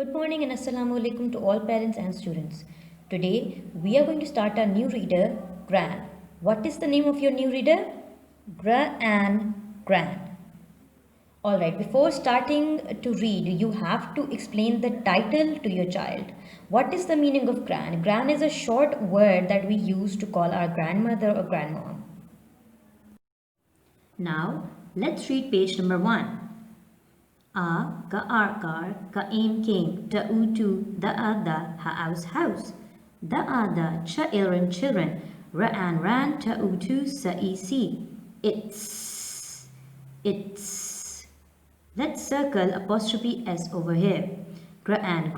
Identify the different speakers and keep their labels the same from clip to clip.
Speaker 1: Good morning and Assalamu alaikum to all parents and students. Today we are going to start our new reader, Gran. What is the name of your new reader? Gran. Alright, before starting to read, you have to explain the title to your child. What is the meaning of Gran? Gran is a short word that we use to call our grandmother or grandmom. Now, let's read page number 1. Ka car, ka came, da da house. Da children, ran, ta sa it's. Let's circle apostrophe s over here. Gran,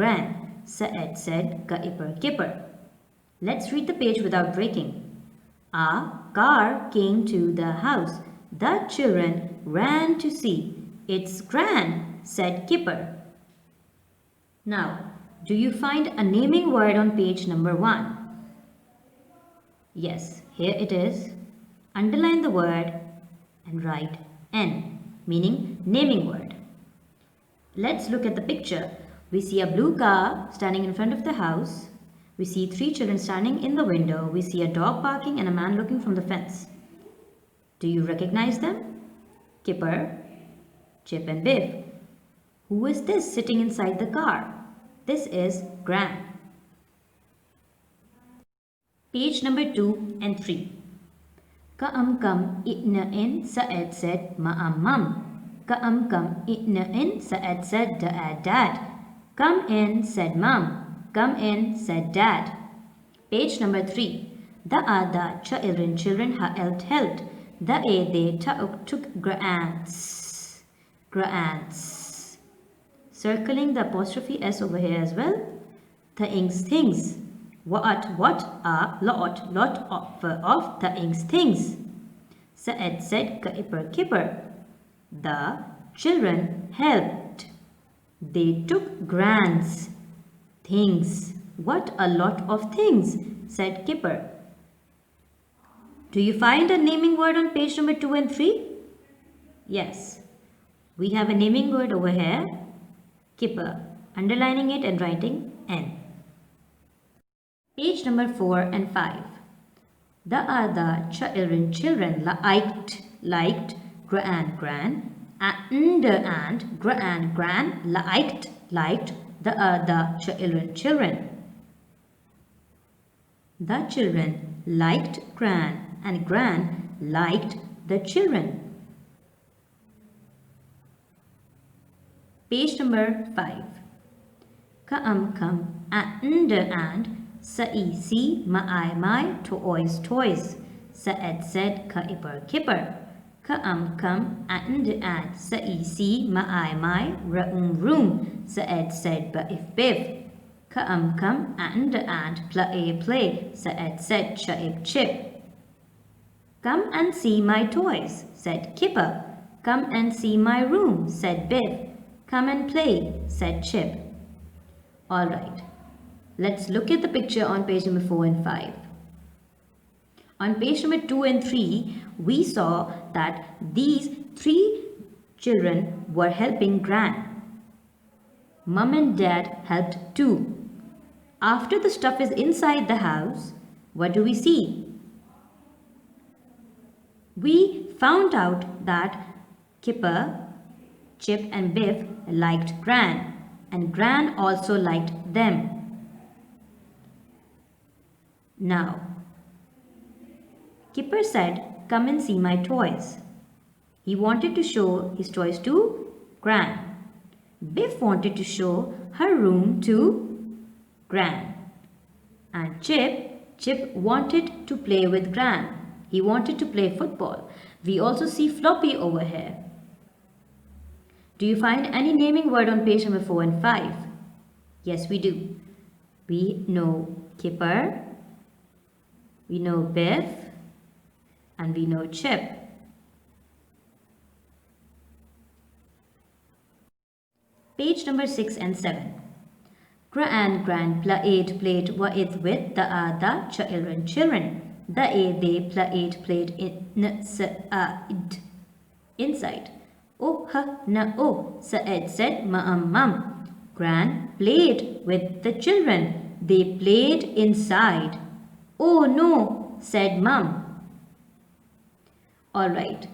Speaker 1: said, kipper. Let's read the page without breaking. A car came to the house. The children ran to see. It's Gran, said Kipper. Now, do you find a naming word on page number 1? Yes, here it is. Underline the word and write N, meaning naming word. Let's look at the picture. We see a blue car standing in front of the house. We see 3 children standing in the window. We see a dog barking and a man looking from the fence. Do you recognize them? Kipper, Chip and Biff. Who is this sitting inside the car? This is Gran. Page number 2 and 3. Come, itna in, said, mum. Come, itna in, said, dad. Come in, said mum. Come in, said dad. Page number 3. The children helped. They took grants. Circling the apostrophe s over here as well. Things. What a lot of things. Said kipper. The children helped. They took grants. Things. What a lot of things, said Kipper. Do you find a naming word on page number 2 and 3? Yes. We have a naming word over here, Kipper, underlining it and writing N. Page number 4 and 5. The children liked Gran, and Gran liked the children. The children liked Gran and Gran liked the children. Page number 5. Come, and see my toys. Said kipper. Come, and see my room. Said Biff. Come, and play. Said Chip. Come and see my toys, said Kipper. Come and see my room, said Biff. Come and play, said Chip. Alright, let's look at the picture on page number 4 and 5. On page number 2 and 3, we saw that these 3 children were helping Gran. Mum and Dad helped too. After the stuff is inside the house, what do we see? We found out that Kipper, Chip and Biff liked Gran, and Gran also liked them. Now, Kipper said, come and see my toys. He wanted to show his toys to Gran. Biff wanted to show her room to Gran. And Chip wanted to play with Gran. He wanted to play football. We also see Floppy over here. Do you find any naming word on page number 4 and 5? Yes, we do. We know Kipper, we know Biff, and we know Chip. Page number 6 and 7. Gran played with the children. They played inside. Oh, said mum. Gran played with the children. They played inside. Oh no, said Mum. Alright,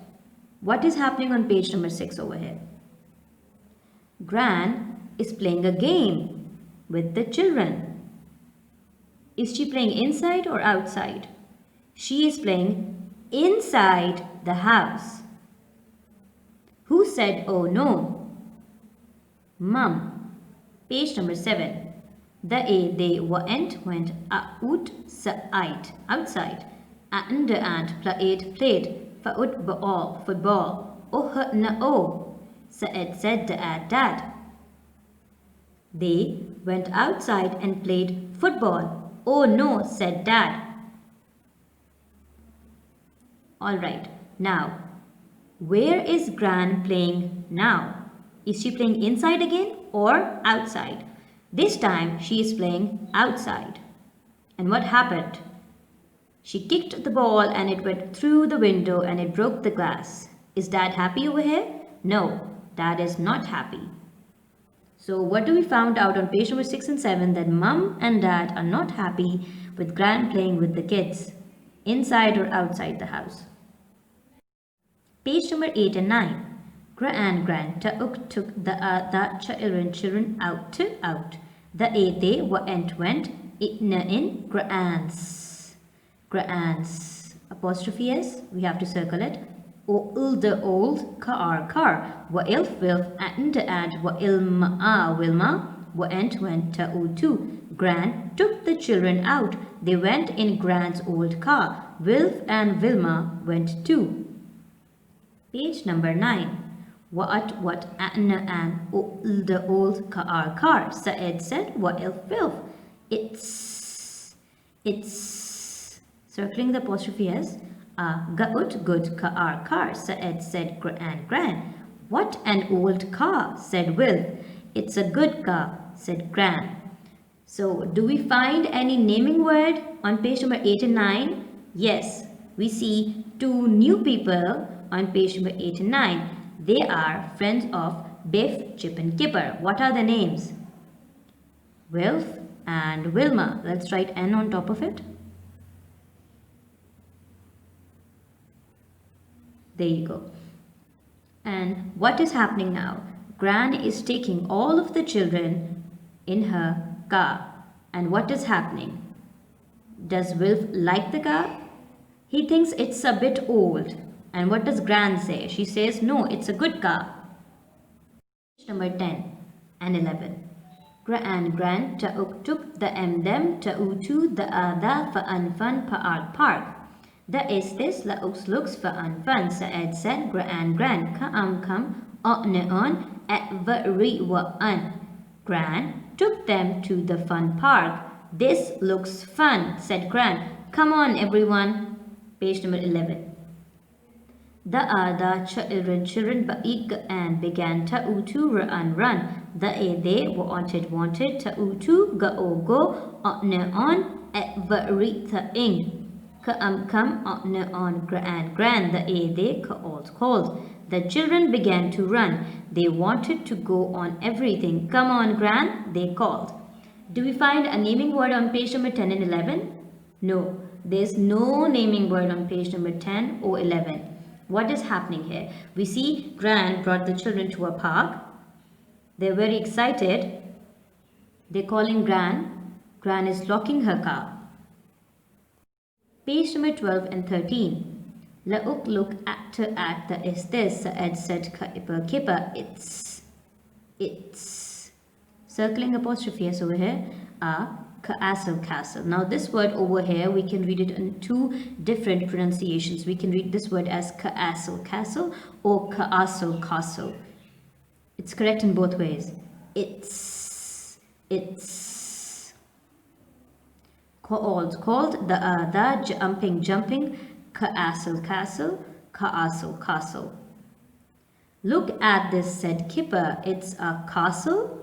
Speaker 1: what is happening on page number 6 over here? Gran is playing a game with the children. Is she playing inside or outside? She is playing inside the house. Who said oh no? Mum. Page number 7. The they went out outside. And played football. Oh no. Said dad. They went outside and played football. Oh no, said dad. Alright, now, where is Gran playing now? Is she playing inside again or outside? This time she is playing outside. And what happened? She kicked the ball and it went through the window and it broke the glass. Is Dad happy over here? No, Dad is not happy. So what do we found out on page number 6 and 7? That Mum and Dad are not happy with Gran playing with the kids, inside or outside the house. Page number 8 and 9. Gran took the children out. They went in Gran's. Apostrophe S, we have to circle it. Old car. Wa ilf wilf and wa ilma wilma went to. Gran took the children out. They went in Gran's old car. Wilf and Wilma went too. Page number 9. What and the old car. Said wa ilf wilf. It's circling the apostrophe S. Good car, said Gran. What an old car, said Wilf. It's a good car, said Gran. So, do we find any naming word on page number 8 and 9? Yes, we see two new people on page number 8 and 9. They are friends of Biff, Chip and Kipper. What are the names? Wilf and Wilma. Let's write N on top of it. There you go. And what is happening now? Gran is taking all of the children in her car. And what is happening? Does Wilf like the car? He thinks it's a bit old. And what does Gran say? She says, no, it's a good car. Number 10 and 11. Gran took the them to the fun park. The is this looks fun. Said Gran come on everyone. Gran took them to the fun park. This looks fun, said Gran. Come on everyone. Page number 11. The children began to run. They wanted to go on everything. Come on, Gran, they called. The children began to run. They wanted to go on everything. Come on, Gran, they called. Do we find a naming word on page number 10 and 11? No, there's no naming word on page number 10 or 11. What is happening here? We see Gran brought the children to a park. They're very excited. They're calling Gran. Gran is locking her car. Page number 12 and 13. Look at the is this, said Kipper. It's circling apostrophe S over here. Castle. Now this word over here, we can read it in two different pronunciations. We can read this word as castle or castle. It's correct in both ways. It's called the jumping castle. Look at this, said Kipper. It's a castle.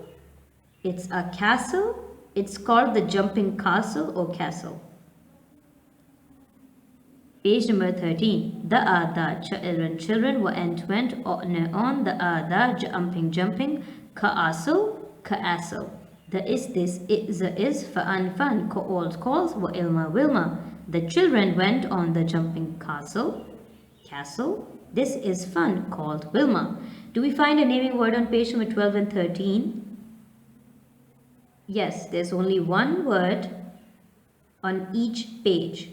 Speaker 1: It's called the jumping castle or castle. Page number 13. The children went on the jumping castle. The is, this, is, fun, calls, wa ilma, wilma. The children went on the jumping castle. This is fun, called Wilma. Do we find a naming word on page number 12 and 13? Yes, there's only one word on each page.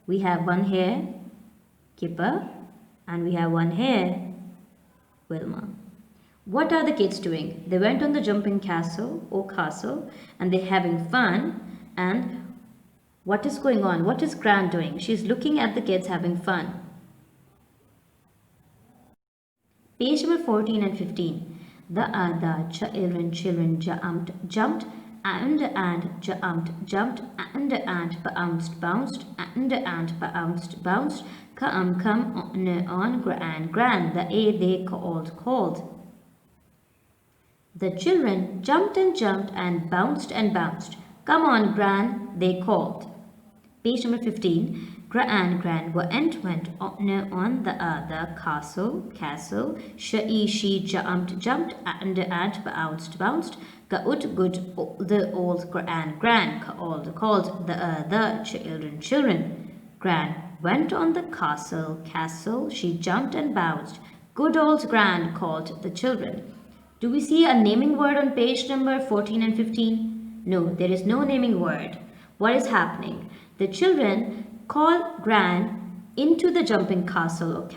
Speaker 1: We have one here, Kipper, and we have one here, Wilma. What are the kids doing? They went on the jumping castle or castle and they're having fun. And what is going on? What is Gran doing? She's looking at the kids having fun. Page number 14 and 15. The children jumped and jumped and bounced and bounced come on gran they called. The children jumped and bounced. Come on, Gran, they called. Page number 15. Gran went on the other castle. She jumped and bounced. Good the old Gran called the other children. Gran went on the castle. She jumped and bounced. Good old Gran called the children. Do we see a naming word on page number 14 and 15? No, there is no naming word. What is happening? The children call Gran into the jumping castle,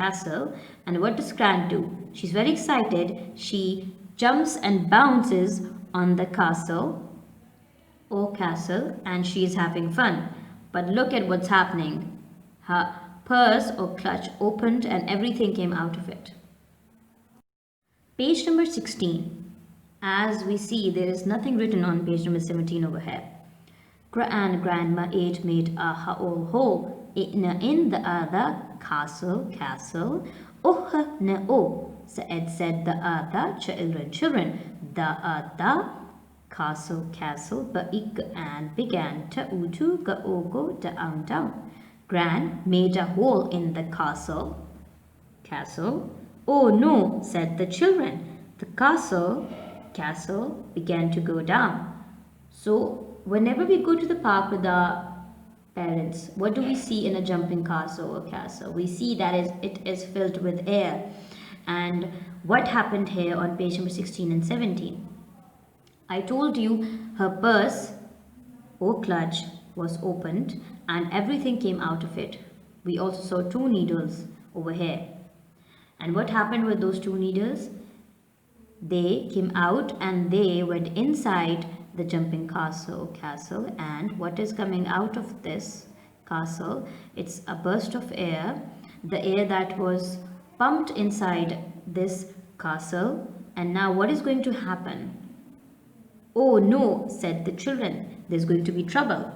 Speaker 1: and what does Gran do? She's very excited. She jumps and bounces on the castle, and she is having fun. But look at what's happening. Her purse or clutch opened and everything came out of it. Page number 16. As we see, there is nothing written on page number 17 over here. Grandma made a hole in the other castle. Said the other children. The other castle, began to go down. Gran made a hole in the castle. Oh no, said the children. The castle began to go down. So whenever we go to the park with our parents, what do we see in a jumping castle or castle? We see that it is filled with air. And what happened here on page number 16 and 17? I told you her purse or clutch was opened and everything came out of it. We also saw 2 needles over here. And what happened with those 2 needles? They came out and they went inside the jumping castle, and what is coming out of this castle? It's a burst of air, the air that was pumped inside this castle. And now what is going to happen? Oh no, said the children, there's going to be trouble.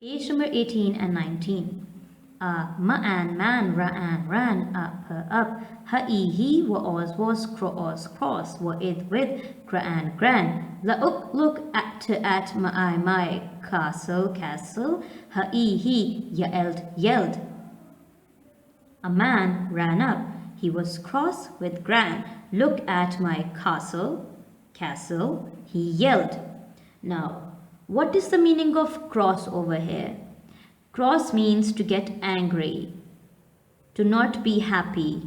Speaker 1: Page number 18 and 19. Man ran up. He was cross with Gran. Look at my castle. He yelled. A man ran up. He was cross with Gran. Look at my castle. He yelled. Now, what is the meaning of cross over here? Cross means to get angry, to not be happy.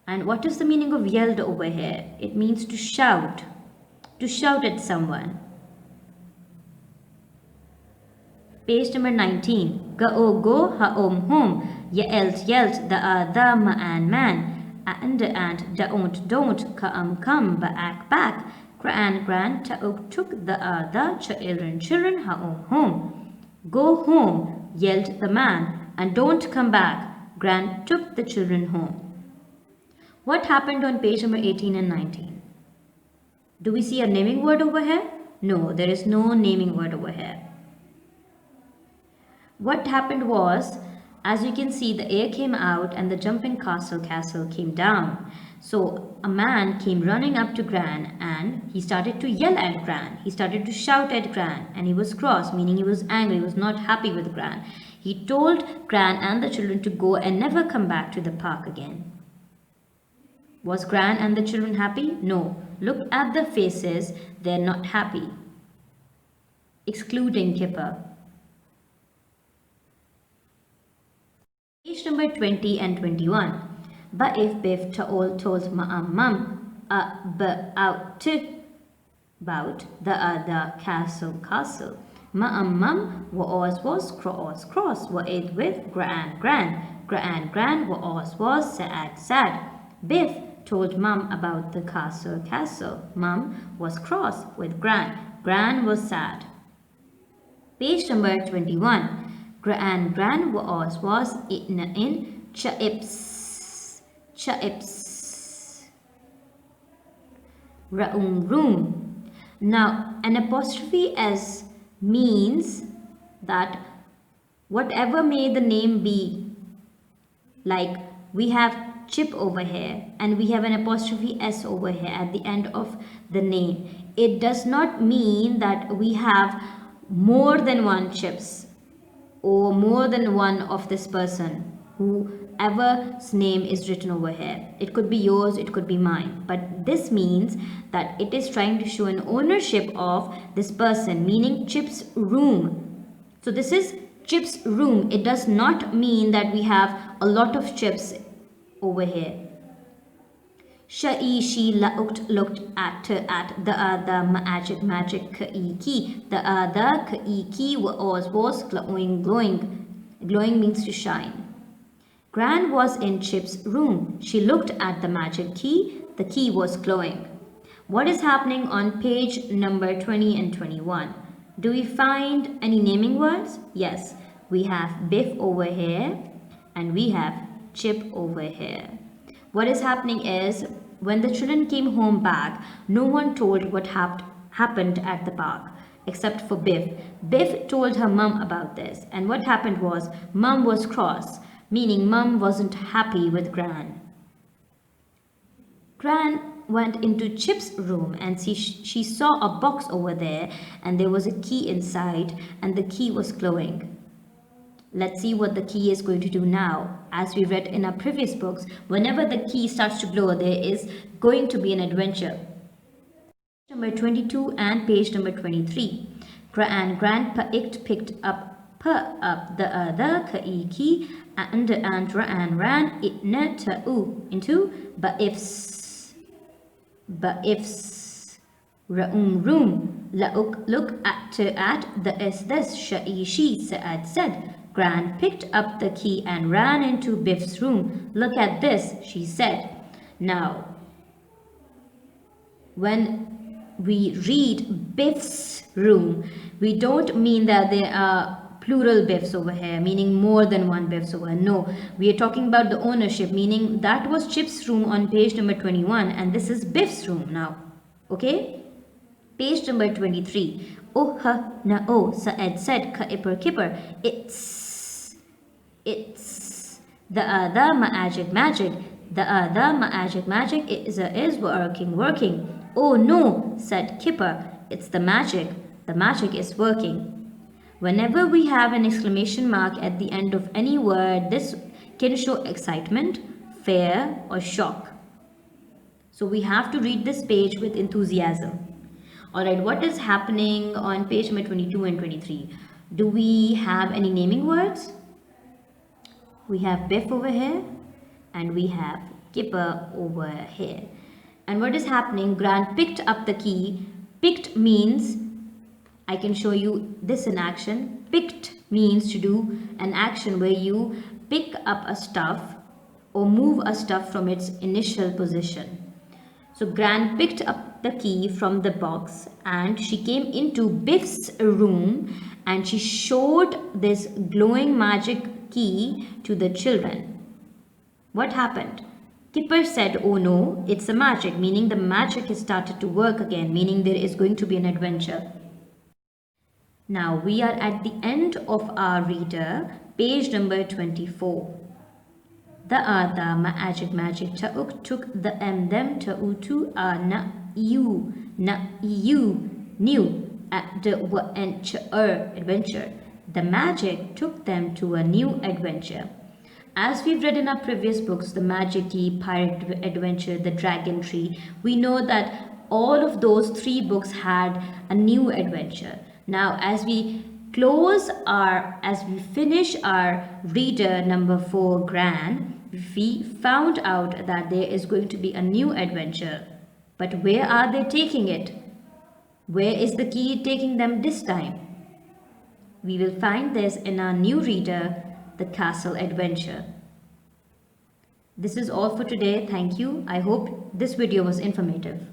Speaker 1: And what is the meaning of yelled over here? It means to shout at someone. Page number 19. Go home. Yelled the man. And don't come back. Gran took the other children home. Go home, yelled the man, and don't come back. Gran took the children home. What happened on page number 18 and 19? Do we see a naming word over here? No, there is no naming word over here. What happened was, as you can see, the air came out and the jumping castle came down. So a man came running up to Gran and he started to yell at Gran. He started to shout at Gran, and he was cross, meaning he was angry, he was not happy with Gran. He told Gran and the children to go and never come back to the park again. Was Gran and the children happy? No. Look at the faces, they're not happy. Excluding Kipper. Page number 20 and 21. But if Biff told Mum about the other castle. Mum was cross. What it with Gran. Gran was sad. Biff told Mum about the castle. Mum was cross with Gran was sad. Page number 21. Gran was in chips. Room. Now, an apostrophe S means that whatever may the name be, like we have Chip over here and we have an apostrophe S over here at the end of the name. It does not mean that we have more than one Chips or more than one of this person, whoever's name is written over here. It could be yours, it could be mine, but this means that it is trying to show an ownership of this person, meaning Chip's room. So this is Chip's room. It does not mean that we have a lot of Chips over here. She looked at the other magic key. The other key was glowing. Glowing means to shine. Gran was in Chip's room. She looked at the magic key. The key was glowing. What is happening on page number 20 and 21? Do we find any naming words? Yes. We have Biff over here and we have Chip over here. What is happening is, when the children came home back, no one told what happened at the park except for Biff. Biff told her mum about this, and what happened was Mum was cross, meaning Mum wasn't happy with Gran. Gran went into Chip's room and she saw a box over there and there was a key inside and the key was glowing. Let's see what the key is going to do now. As we read in our previous books, whenever the key starts to glow, there is going to be an adventure. Page number 22 and page number 23. Gran picked up the other key and ran into but ifs room. Look at this she said. Gran picked up the key and ran into Biff's room. Look at this, she said. Now, when we read Biff's room, we don't mean that there are plural Biffs over here, meaning more than one Biffs over here. No, we are talking about the ownership, meaning that was Chip's room on page number 21 and this is Biff's room now. Okay? Page number 23. Said Kipper. It's the other magic. The other magic is working. Oh no, said Kipper. It's the magic. The magic is working. Whenever we have an exclamation mark at the end of any word, this can show excitement, fear, or shock. So we have to read this page with enthusiasm. Alright, what is happening on page number 22 and 23? Do we have any naming words? We have Biff over here and we have Kipper over here. And what is happening? Gran picked up the key. Picked means, I can show you this in action. Picked means to do an action where you pick up a stuff or move a stuff from its initial position. So Gran picked up the key from the box and she came into Biff's room and she showed this glowing magic key to the children. What happened? Kipper said, oh no, it's a magic, meaning the magic has started to work again, meaning there is going to be an adventure. Now we are at the end of our reader, page number 24. The other magic took them to a new adventure. The magic took them to a new adventure. As we've read in our previous books, The Magic Key, Pirate Adventure, The Dragon Tree, we know that all of those 3 books had a new adventure. Now, as we finish our reader number 4, Gran, we found out that there is going to be a new adventure. But where are they taking it? Where is the key taking them this time? We will find this in our new reader, The Castle Adventure. This is all for today. Thank you. I hope this video was informative.